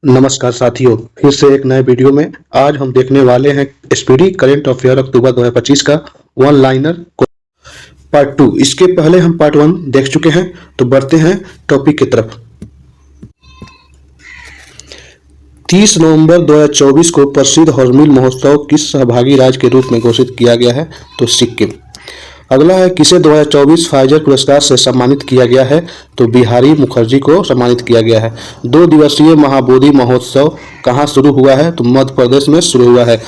नमस्कार साथियों, फिर से एक नए वीडियो में आज हम देखने वाले हैं स्पीडी करंट अफेयर अक्टूबर 2025 का वन लाइनर पार्ट 2। इसके पहले हम पार्ट 1 देख चुके हैं, तो बढ़ते हैं टॉपिक की तरफ। 30 नवंबर 2024 को प्रसिद्ध हॉर्नबिल महोत्सव किस सहभागी राज्य के रूप में घोषित किया गया है? तो सिक्किम। अगला है, किसे 2024 फाइजर पुरस्कार से सम्मानित किया गया है? तो बिहारी मुखर्जी को सम्मानित किया गया है। 2 दिवसीय महाबोधि महोत्सव कहाँ शुरू हुआ है? तो मध्य प्रदेश में शुरू हुआ है।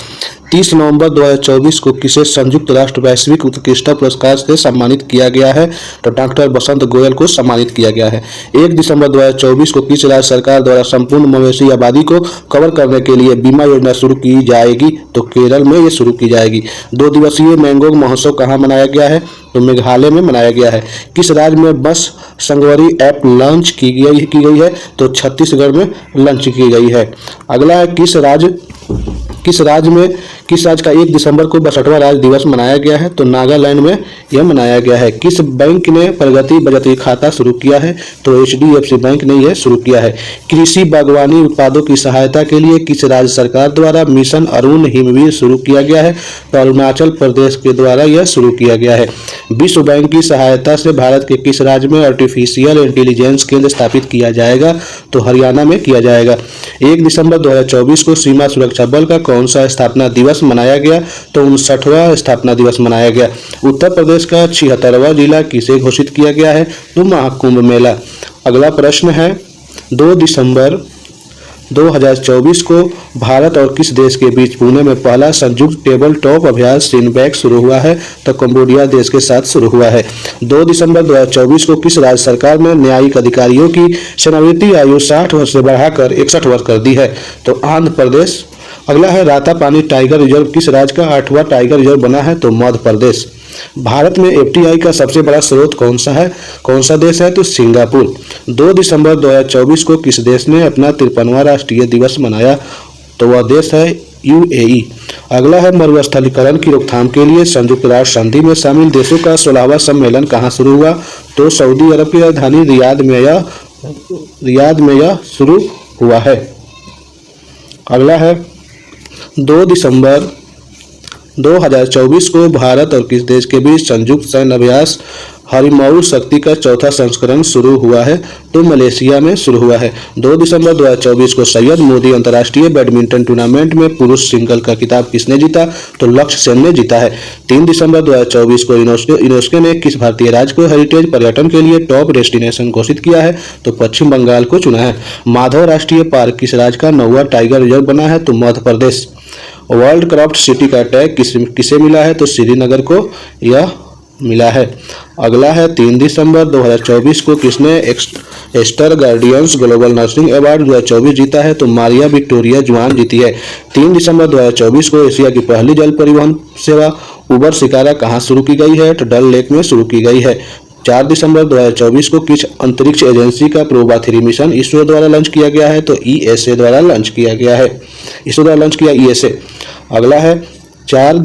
30 नवंबर 2024 को किसे संयुक्त राष्ट्र वैश्विक उत्कृष्टता पुरस्कार से सम्मानित किया गया है? तो डॉक्टर बसंत गोयल को सम्मानित किया गया है। 1 दिसंबर 2024 को किस राज्य सरकार द्वारा संपूर्ण मवेशी आबादी को कवर करने के लिए बीमा योजना शुरू की जाएगी? तो केरल में ये शुरू की जाएगी। 2 दिवसीय मैंगोंग महोत्सव कहाँ मनाया गया है? तो मेघालय में मनाया गया है। किस राज्य में बस संगवारी ऐप लॉन्च की गई है? तो छत्तीसगढ़ में लॉन्च की गई है। अगला है, किस राज्य का 1 दिसंबर को 62वां राज्य दिवस मनाया गया है? तो नागालैंड में यह मनाया गया है। किस बैंक ने प्रगति बचत खाता शुरू किया है? तो HDFC बैंक ने यह शुरू किया है। कृषि बागवानी उत्पादों की सहायता के लिए किस राज्य सरकार द्वारा मिशन अरुण हिमवीर शुरू किया गया है? तो अरुणाचल प्रदेश के द्वारा यह शुरू किया गया है। विश्व बैंक की सहायता से भारत के किस राज्य में आर्टिफिशियल इंटेलिजेंस केंद्र स्थापित किया जाएगा? तो हरियाणा में किया जाएगा। 1 दिसंबर 2024 को सीमा सुरक्षा बल का कौन सा स्थापना दिवस मनाया गया? तो 59वां स्थापना दिवस मनाया गया। उत्तर प्रदेश का 76वां जिला किसे घोषित किया गया है? तो महाकुंभ मेला। अगला प्रश्न है, 2 दिसंबर 2024 को भारत और किस देश के बीच पुणे में पहला संयुक्त टेबल टॉप अभ्यास सिनबैक शुरू हुआ है? तो कंबोडिया देश के साथ शुरू हुआ है। 2 दिसंबर 2024 को किस राज्य सरकार ने न्यायिक अधिकारियों की सेवानिवृत्ति आयु 60 वर्ष से बढ़ाकर 61 वर्ष कर दी है? तो आंध्र प्रदेश। अगला है, रातापानी टाइगर रिजर्व किस राज्य का 8वां टाइगर रिजर्व बना है? तो मध्य प्रदेश। भारत में FDI का सबसे बड़ा स्रोत कौन सा देश है? तो सिंगापुर। 2 दिसंबर 2024 को किस देश ने अपना 53वां राष्ट्रीय दिवस मनाया? तो वह देश है UAE। अगला है, मरुस्थलीकरण की रोकथाम के लिए संयुक्त राष्ट्र संधि में शामिल देशों का 16वां सम्मेलन कहाँ शुरू हुआ? तो सऊदी अरब की राजधानी रियाद में यह शुरू हुआ है। अगला है, 2 दिसंबर 2024 को भारत और किस देश के बीच संयुक्त सैन्य अभ्यास हरिमऊ शक्ति का 4था संस्करण शुरू हुआ है? तो मलेशिया में शुरू हुआ है। 2 दिसंबर 2024 को सैयद मोदी अंतर्राष्ट्रीय बैडमिंटन टूर्नामेंट में पुरुष सिंगल का खिताब किसने जीता? तो लक्ष्य सेन ने जीता है। 3 दिसंबर 2024 को यूनेस्को ने किस भारतीय राज्य को हेरिटेज पर्यटन के लिए टॉप डेस्टिनेशन घोषित किया है? तो पश्चिम बंगाल को चुना है। माधव राष्ट्रीय पार्क किस राज्य का 9वां टाइगर रिजर्व बना है? तो Madhya Pradesh. World craft city का टैग किसे मिला है? तो श्रीनगर को यह मिला है। अगला है, 3 दिसंबर 2024 को किसने Aster guardians global nursing award 2024 जीता है? तो मारिया विक्टोरिया जुआन जीती है। 3 दिसंबर 2024 को एशिया की पहली जल परिवहन सेवा उबर शिकारा कहाँ शुरू की गई है? तो डल लेक में शुरू की गई है। 4 दिसंबर 2024 को किस अंतरिक्ष एजेंसी का प्रोबा 3 मिशन इसरो द्वारा लॉन्च किया गया है? तो ESA द्वारा लॉन्च किया गया है। इसरो द्वारा लॉन्च किया ESA। अगला है, 4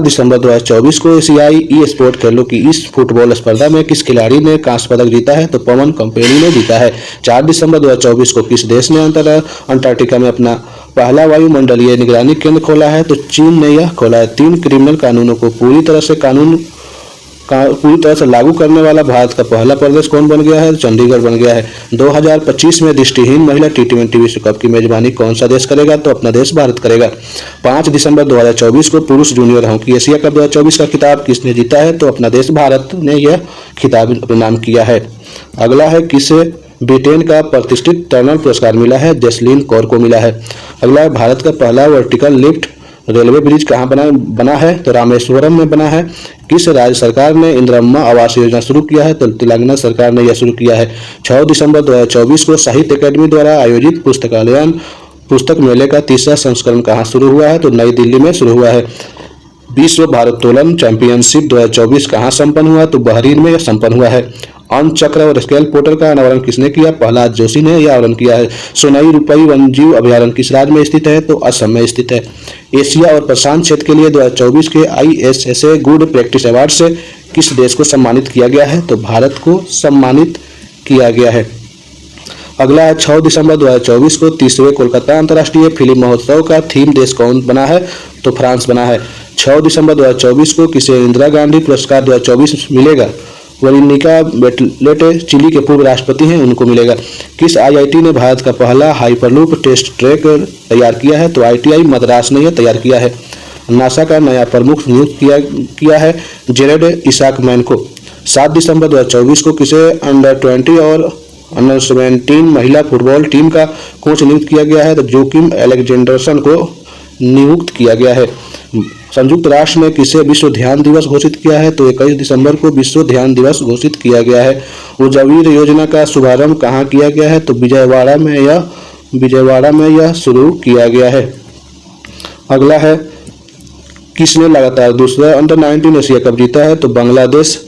दिसंबर 2024 को एशियाई स्पोर्ट खेलों की इस फुटबॉल स्पर्धा में किस खिलाड़ी ने कांस्य पदक जीता है? तो पवन कंपेनी ने जीता है। 4 दिसंबर 2024 को किस देश ने अंटार्कटिका में अपना पहला वायुमंडलीय निगरानी केंद्र खोला है? तो चीन ने यह खोला है। 3 क्रिमिनल कानूनों को पूरी तरह से लागू करने वाला भारत का पहला प्रदेश कौन बन गया है? चंडीगढ़ बन गया है। 2025 में दृष्टिहीन महिला T20 विश्व कप की मेजबानी कौन सा देश करेगा? तो अपना देश भारत करेगा। 5 दिसंबर 2024 को पुरुष जूनियर हॉकी एशिया कप 2024 का खिताब किसने जीता है? तो अपना देश भारत ने यह खिताब अपने नाम किया है। अगला है, किसे ब्रिटेन का प्रतिष्ठित टनल पुरस्कार मिला है? जैसलीन कौर को मिला है। अगला है, भारत का पहला वर्टिकल लिफ्ट रेलवे ब्रिज कहाँ बना है? तो रामेश्वरम में बना है। किस राज्य सरकार ने इंदिरा आवास योजना शुरू किया है? तो तेलंगाना सरकार ने यह शुरू किया है। 6 दिसंबर 2024 को साहित्य अकादमी द्वारा आयोजित पुस्तक मेले का 3रा संस्करण कहाँ शुरू हुआ है? तो नई दिल्ली में शुरू हुआ है। विश्व भारोत्तोलन चैंपियनशिप 2024 कहाँ संपन्न हुआ? तो बहरीन में यह संपन्न हुआ है। अन्न चक्र और स्केल पोर्टल का अनावरण किसने किया? प्रहलाद जोशी ने यह अनावरण किया है। सोनाई रुपई वन्यजीव अभ्यारण्य किस राज्य में स्थित है? तो असम में स्थित है। एशिया और प्रशांत क्षेत्र के लिए 2024 के ISSA गुड प्रैक्टिस अवार्ड से किस देश को सम्मानित किया गया है? तो भारत को सम्मानित किया गया है। अगला है 6 दिसंबर 2024 को तीसरे कोलकाता अंतर्राष्ट्रीय फिल्म महोत्सव का थीम देश कौन बना है? तो फ्रांस बना है। 6 दिसंबर 2024 को किसे इंदिरा गांधी पुरस्कार 2024 मिलेगा? वेरोनिका बेटलेटे चिली के पूर्व राष्ट्रपति हैं, उनको मिलेगा। किस आईआईटी ने भारत का पहला हाइपरलूप टेस्ट ट्रैक तैयार किया है? तो आईटीआई मद्रास ने यह तैयार किया है। नासा का नया प्रमुख नियुक्त किया है जेरेड इसाकमैन को। 7 दिसंबर 2024 को किसे अंडर 20 और अंडर 17 महिला फुटबॉल टीम का कोच नियुक्त किया गया है? तो जोकिम एलेक्जेंडरसन को नियुक्त किया गया है। संयुक्त राष्ट्र ने किसे विश्व ध्यान दिवस घोषित किया है? तो 21 दिसंबर को विश्व ध्यान दिवस घोषित किया गया है। उजावीर योजना का शुभारंभ कहाँ किया गया है? तो विजयवाड़ा में यह शुरू किया गया है। अगला है किसने लगातार दूसरा अंडर 19 एशिया कप जीता है? तो बांग्लादेश।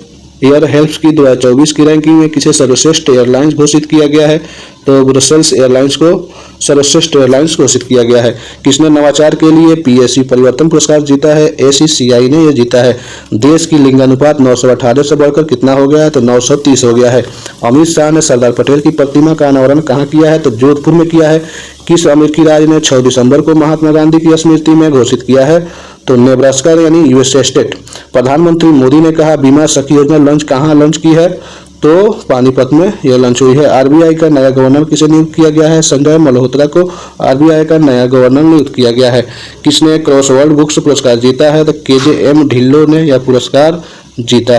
एयर हेल्प्स की 2024 की रैंकिंग में किसे सर्वश्रेष्ठ एयरलाइंस घोषित किया गया है? तो ब्रसेल्स एयरलाइंस को सर्वश्रेष्ठ एयरलाइंस घोषित किया गया है। किसने नवाचार के लिए पीएससी परिवर्तन पुरस्कार जीता है? एसीसीआई ने यह जीता है। देश की लिंगानुपात 918 से बढ़कर कितना हो गया है? तो 930 हो गया है। अमित शाह ने सरदार पटेल की प्रतिमा का अनावरण कहाँ किया है? तो जोधपुर में किया है। किस अमेरिकी राज्य ने 6 दिसंबर को महात्मा गांधी की स्मृति में घोषित किया है? तो नेब्रास्का यानी यूएसए स्टेट। प्रधानमंत्री मोदी ने कहा बीमा सखी योजना लॉन्च की है? तो पानीपत में यह लॉन्च हुई है। आरबीआई का नया गवर्नर किसे नियुक्त किया गया है? संजय मल्होत्रा को आरबीआई का नया गवर्नर नियुक्त किया गया है। किसने क्रॉसवर्ड बुक्स पुरस्कार जीता है? तो केजेएम ढिल्लो ने यह पुरस्कार जीता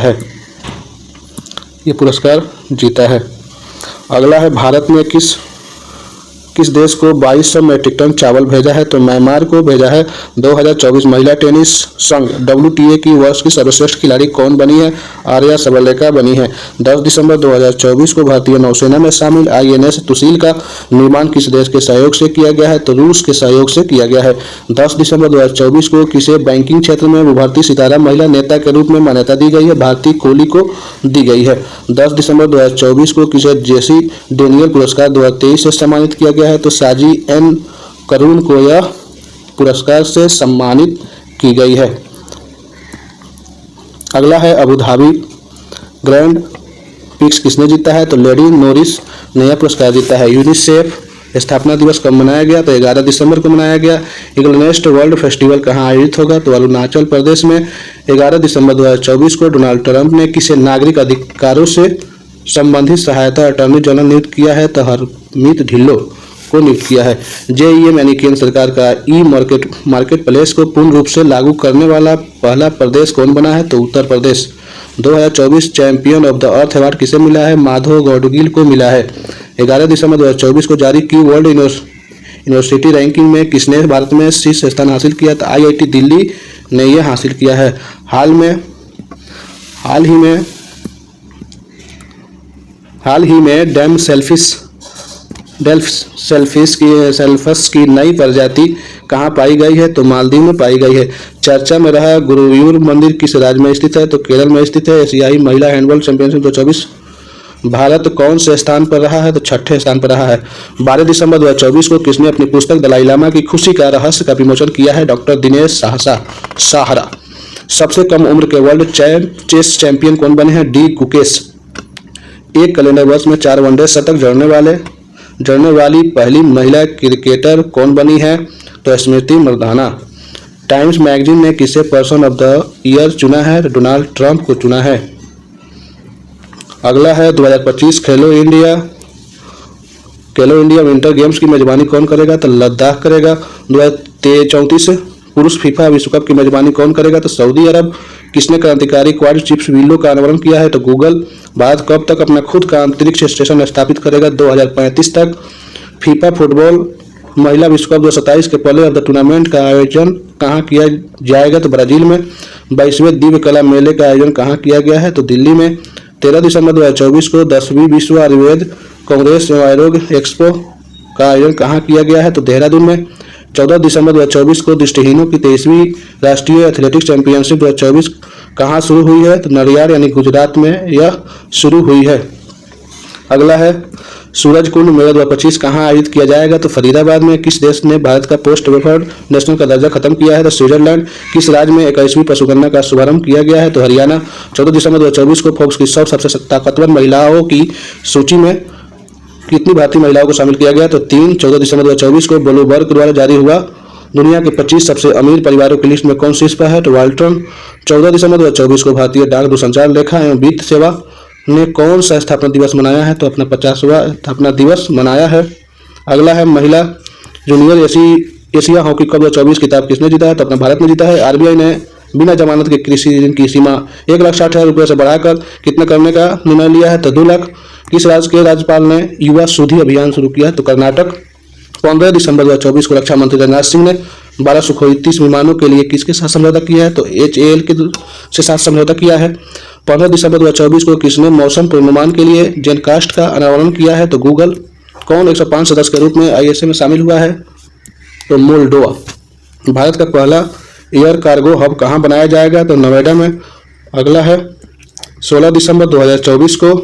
है। अगला है भारत ने किस देश को 2200 मैट्रिक टन चावल भेजा है? तो म्यांमार को भेजा है। 2024 महिला टेनिस संघ WTA की वर्ष की सर्वश्रेष्ठ खिलाड़ी कौन बनी है? आर्या सबलेका बनी है। 10 दिसंबर 2024 को भारतीय नौसेना में शामिल INS तुशील का निर्माण किस देश के सहयोग से किया गया है? तो रूस के सहयोग से किया गया है। 10 दिसंबर 2024 को किसे बैंकिंग क्षेत्र में उभरती सितारा महिला नेता के रूप में मान्यता दी गई है? भारती कोहली को दी गई है। 10 दिसंबर 2024 को किसे जेसी डेनियल पुरस्कार 2023 से सम्मानित किया गया है? तो साजी एन करुण को यह पुरस्कार से सम्मानित की गई है। अगला है अबू धाबी ग्रैंड प्रिक्स किसने जीता है? तो लेडी नोरिस ने यह पुरस्कार जीता है। यूनिसेफ स्थापना दिवस कब मनाया गया? तो 11 दिसंबर को मनाया गया। इग्लनेस्ट वर्ल्ड फेस्टिवल कहाँ आयोजित होगा? तो अरुणाचल प्रदेश में। 11 दिसंबर 2024 को डोनाल्ड ट्रंप ने किसे नागरिक अधिकारों से संबंधित सहायता अटॉर्नी जनरल नियुक्त किया है? तो हरमीत ढिल्लो को नियुक्त किया है। जेईएम यानी केंद्र सरकार का ई मार्केट प्लेस को पूर्ण रूप से लागू करने वाला पहला प्रदेश कौन बना है? तो Uttar Pradesh. 2024 champion of the earth award किसे मिला है? माधव गौडगिल को मिला है। 11 दिसंबर 2024 को जारी की वर्ल्ड यूनिवर्सिटी रैंकिंग में किसने भारत में शीर्ष स्थान हासिल किया? तो आईआईटी दिल्ली ने यह हासिल किया है। हाल ही में सेल्फस की नई प्रजाति कहाँ पाई गई है? तो मालदीव में पाई गई है। चर्चा में रहा गुरुवायूर मंदिर किस राज्य में स्थित है? तो केरल में स्थित है। एशियाई महिला हैंडबॉल चैंपियनशिप 2024 भारत कौन से स्थान पर रहा है? तो 6ठे स्थान पर रहा है। 12 दिसंबर 2024 को किसने अपनी पुस्तक दलाई लामा की खुशी का रहस्य का विमोचन किया है? डॉक्टर दिनेश साहरा। सबसे कम उम्र के वर्ल्ड चेस चैंपियन कौन बने हैं? डी गुकेश। एक कैलेंडर वर्ष में 4 वनडे शतक जड़ने वाली पहली महिला क्रिकेटर कौन बनी है? तो स्मृति मंधाना। टाइम्स मैगजीन ने किसे पर्सन ऑफ द ईयर चुना है? डोनाल्ड ट्रंप को चुना है। अगला है 2025 खेलो इंडिया विंटर गेम्स की मेजबानी कौन करेगा? तो लद्दाख करेगा। 2034 पुरुष फीफा विश्व कप की मेजबानी कौन करेगा? तो सऊदी अरब। किसने क्रांतिकारी क्वाड चिप्स विंडो का अनावरण किया है? तो गूगल। भारत कब तक अपना खुद का अंतरिक्ष स्टेशन स्थापित करेगा? 2035 तक। फीफा फुटबॉल महिला विश्व कप 2027 के प्ले ऑफ द टूर्नामेंट का आयोजन कहाँ किया जाएगा? तो ब्राजील में। 22वें दिव्य कला मेले का आयोजन कहाँ किया गया है? तो दिल्ली में। 13 दिसंबर 2024 को 10वीं विश्व आयुर्वेद कांग्रेस एवं आयुर्वेद एक्सपो का आयोजन कहाँ किया गया है? तो देहरादून में। 14 दिसंबर 2024 को दृष्टिहीनों की 23वीं राष्ट्रीय एथलेटिक्स चैंपियनशिप 2024 कहाँ शुरू हुई है? तो नडियाड यानी गुजरात में यह शुरू हुई है। अगला है सूरज कुंड मेला 2025 कहाँ आयोजित किया जाएगा? तो फरीदाबाद में। किस देश ने भारत का पोस्ट वेफर्ड नेशनल का दर्जा खत्म किया है? तो स्विट्जरलैंड। किस राज्य में 21वीं पशुगणना का शुभारंभ किया गया है? तो हरियाणा। 14 दिसंबर 2024 को फोर्ब्स की 100 सबसे ताकतवर महिलाओं की सूची में कितनी भारतीय महिलाओं को शामिल किया गया? तो 3। 14 दिसंबर 2024 को ब्लूमबर्ग द्वारा जारी हुआ दुनिया के 25 सबसे अमीर परिवारों की लिस्ट में कौन शीर्ष पर है? तो वाल्टन। 14 दिसंबर 2024 को भारतीय डाक दूरसंचार लेखा एवं वित्त सेवा ने कौन सा स्थापना दिवस मनाया है? तो अपना 50वां स्थापना दिवस मनाया है। अगला है महिला जूनियर एशिया हॉकी कप 2024 खिताब किसने जीता है? तो अपना भारत ने जीता है। आरबीआई ने बिना जमानत के कृषि ऋण की सीमा 1,60,000 रुपये से बढ़ाकर कितना करने का निर्णय लिया है? तो 2 लाख। किस राज्य के राज्यपाल ने युवा सुधी अभियान शुरू किया? तो कर्नाटक। 15 दिसंबर 2024 को रक्षा मंत्री राजनाथ सिंह ने 12 सुखोई 30 विमानों के लिए किसके साथ समझौता किया है? तो HAL के से साथ समझौता किया है। 15 दिसंबर 2024 को किसने मौसम पूर्वानुमान के लिए जेनकास्ट का अनावरण किया है? तो गूगल। कौन 105 सदस्य के रूप में ISA में शामिल हुआ है? तो मोल्डोवा। भारत का पहला एयर कार्गो हब कहाँ बनाया जाएगा? तो नोएडा में। अगला है 16 दिसंबर 2024 को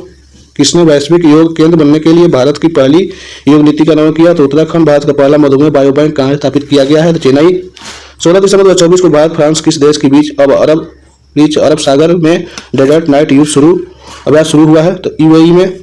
किसने वैश्विक योग केंद्र बनने के लिए भारत की पहली योग नीति का अनावरण किया? तो उत्तराखंड। भारत का पहला मधुमेह बायो बैंक कहाँ स्थापित किया गया है? तो चेन्नई। 16 दिसंबर 2024 को भारत फ्रांस किस देश के बीच अरब सागर में डेजर्ट नाइट युद्ध अभ्यास शुरू हुआ है? तो UAE में।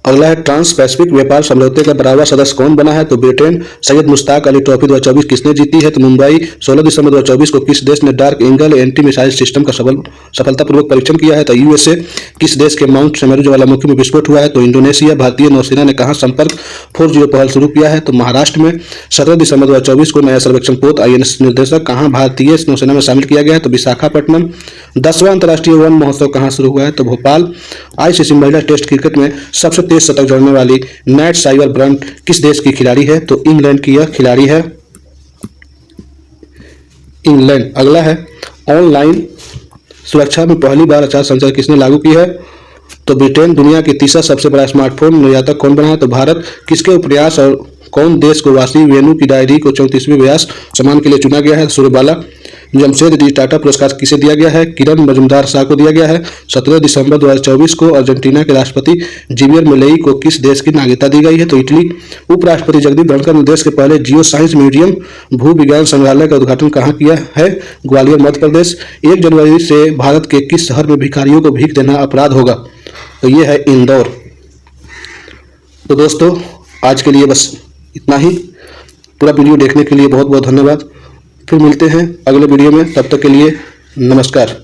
अगला है ट्रांस पैसिफिक व्यापार समझौते का 12वां सदस्य कौन बना है? तो ब्रिटेन। सैयद मुश्ताक अली ट्रॉफी 2024 किसने जीती है? तो मुंबई। 16 दिसंबर 2024 को किस देश ने dark angle anti missile system का सफलतापूर्वक परीक्षण किया है? तो USA। किस देश के माउंट सेमेरू ज्वालामुखी में विस्फोट हुआ है? तो इंडोनेशिया। भारतीय नौसेना ने कहाँ संपर्क 40 पहल शुरू किया है? तो महाराष्ट्र में। 17 दिसंबर 2024 को नया सर्वेक्षण पोत INS निर्देशक कहाँ भारतीय नौसेना में शामिल किया गया है? तो विशाखापट्टनम। 10वां अंतर्राष्ट्रीय वन महोत्सव कहाँ शुरू हुआ है? तो भोपाल। ICC महिला टेस्ट क्रिकेट में सबसे तेज शतक जड़ने वाली नेट साइबर ब्रांड किस देश की खिलाड़ी है? तो इंग्लैंड की यह खिलाड़ी है, इंग्लैंड। अगला है ऑनलाइन सुरक्षा में पहली बार आचार संहिता किसने लागू की है? तो ब्रिटेन। दुनिया की तीसरा सबसे बड़ा स्मार्टफोन निर्यातक कौन बना है? तो भारत। किसके उपन्यास और कौन देश को वासी वेणु की डायरी को 34वें व्यास सम्मान के लिए चुना गया है? सूर्यबाला। जमशेदजी टाटा पुरस्कार किसे दिया गया है? किरण मजुमदार शाह को दिया गया है। 17 दिसंबर 2024 को अर्जेंटीना के राष्ट्रपति जेवियर मिलेई को किस देश की नागरिकता दी गई है? तो इटली। उपराष्ट्रपति जगदीप धनखड़ ने देश के पहले जियो साइंस म्यूजियम भू विज्ञान संग्रहालय का उद्घाटन कहाँ किया है? ग्वालियर, मध्य प्रदेश। 1 जनवरी से भारत के किस शहर में भिखारियों को भीख देना अपराध होगा? तो ये है इंदौर। तो दोस्तों आज के लिए बस इतना ही। पूरा वीडियो देखने के लिए बहुत बहुत धन्यवाद। फिर मिलते हैं अगले वीडियो में, तब तक के लिए नमस्कार।